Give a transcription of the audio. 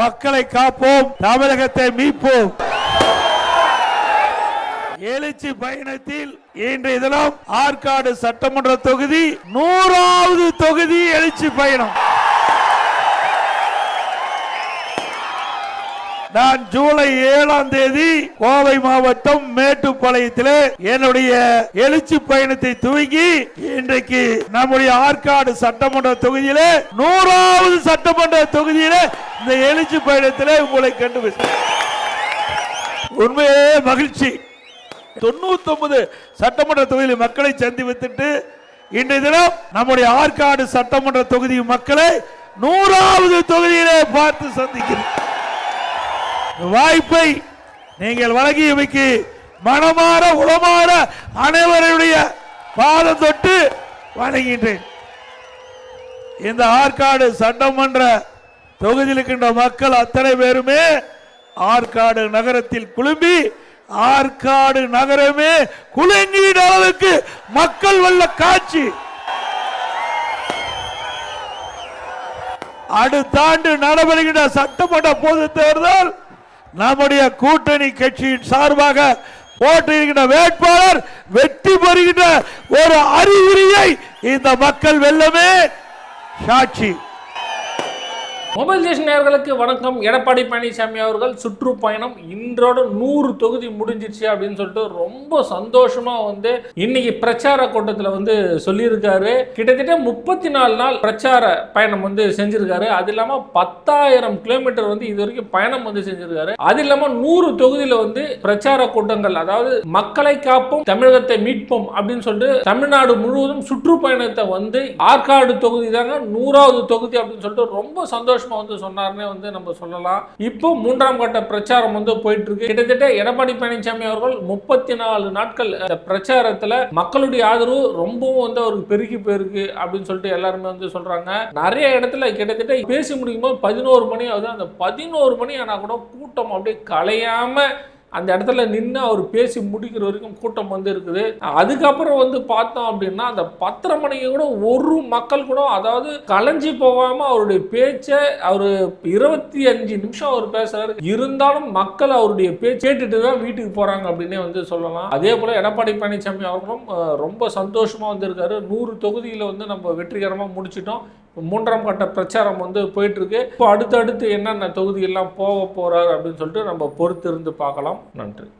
மக்களை காப்போம், தமிழகத்தை மீட்போம். எழுச்சி பயணத்தில் இன்றைய தினம் ஆற்காடு சட்டமன்ற தொகுதி 100வது தொகுதி எழுச்சி பயணம். நான் ஜூலை 7ஆம் தேதி கோவை மாவட்டம் மேட்டுப்பாளையத்தில் என்னுடைய எழுச்சி பயணத்தை துவங்கி இன்றைக்கு நம்முடைய ஆற்காடு சட்டமன்ற தொகுதியில 100வது சட்டமன்ற தொகுதியில இந்த எழுச்சி பயணத்தில் உங்களை கண்டு உண்மையே மகிழ்ச்சி. 99 சட்டமன்ற தொகுதியில் மக்களை சந்தித்துட்டு இன்றைய தினம் நம்முடைய ஆற்காடு சட்டமன்ற தொகுதி மக்களை 100வது தொகுதியிலே பார்த்து சந்திக்கிறேன். வாய்ப்பை நீங்கள் வழங்கியமைக்கு மனமாற உளமாற அனைவருடைய பாதம் தொட்டு வணங்குகின்றேன். இந்த ஆற்காடு சட்டமன்ற தொகுதியில் இருக்கின்ற மக்கள் அத்தனை பேருமே ஆற்காடு நகரத்தில் குழும்பி ஆற்காடு நகரமே குலுங்கிட அளவுக்கு மக்கள் வெள்ள காட்சி. அடுத்த ஆண்டு நடைபெறுகின்ற சட்டமன்ற பொது தேர்தல் நம்முடைய கூட்டணி கட்சியின் சார்பாக போட்டியிடுகின்ற வேட்பாளர் வெற்றி பெறுகின்ற ஒரு அறிகுறியை இந்த மக்கள் வெல்லமே சாட்சி. மொபைல் ஸ்டேஷன் நேயர்களுக்கு வணக்கம். எடப்பாடி பழனிசாமி அவர்கள் சுற்றுப்பயணம் இன்றோட 100 தொகுதி முடிஞ்சிச்சு அப்படின்னு சொல்லிட்டு ரொம்ப சந்தோஷமா இன்னைக்கு பிரச்சார கூட்டத்தில் சொல்லியிருக்காரு. கிட்டத்தட்ட 34 நாள் பிரச்சார பயணம் செஞ்சிருக்காரு. அது இல்லாம 10,000 கிலோமீட்டர் இது வரைக்கும் பயணம் செஞ்சிருக்காரு. அது இல்லாம 100 தொகுதியில பிரச்சார கூட்டங்கள், அதாவது மக்களை காப்போம், தமிழகத்தை மீட்போம் அப்படின்னு சொல்லிட்டு தமிழ்நாடு முழுவதும் சுற்றுப்பயணத்தை ஆற்காடு தொகுதி தாங்க 100வது தொகுதி அப்படின்னு சொல்லிட்டு ரொம்ப சந்தோஷம் சொன்னார்னே நம்ம சொல்லலாம். இப்போ 3ஆம் கட்ட பிரச்சாரம் போயிட்டு இருக்கு. கிட்டத்தட்ட எடப்பாடி பழனிசாமி அவர்கள் 34 நாட்கள் பிரச்சாரத்துல மக்களுடைய ஆதரவு ரொம்பவும் அவருக்கு பெருகி போயிருக்கு அப்படின்னு சொல்லிட்டு எல்லாருமே சொல்றாங்க. நிறைய இடத்துல கிட்டத்தட்ட பேசி முடிக்கும் போது 11 மணி ஆகுது. அந்த 11 மணி ஆனா கூட கூட்டம் அப்படியே கலையாம அந்த இடத்துல நின்று அவர் பேசி முடிக்கிற வரைக்கும் கூட்டம் இருக்குது. அதுக்கப்புறம் பார்த்தோம் அப்படின்னா அந்த 10:30 மணிக்கு கூட ஒரு மக்கள் கூட, அதாவது கலைஞ்சி போகாம அவருடைய பேச்சை அவர் 25 நிமிஷம் அவர் பேசுறாரு. இருந்தாலும் மக்கள் அவருடைய பேச்சு கேட்டுட்டு தான் வீட்டுக்கு போறாங்க அப்படின்னே சொல்லலாம். அதே போல எடப்பாடி பழனிசாமி அவர்களும் ரொம்ப சந்தோஷமா இருக்காரு. 100 தொகுதியில நம்ம வெற்றிகரமா முடிச்சிட்டோம். 3ஆம் கட்ட பிரச்சாரம் போயிட்டு இருக்கு. இப்போ அடுத்தடுத்து என்னென்ன தொகுதி எல்லாம் போக போறாரு அப்படின்னு சொல்லிட்டு நம்ம பொறுத்து இருந்து பார்க்கலாம். நன்றி.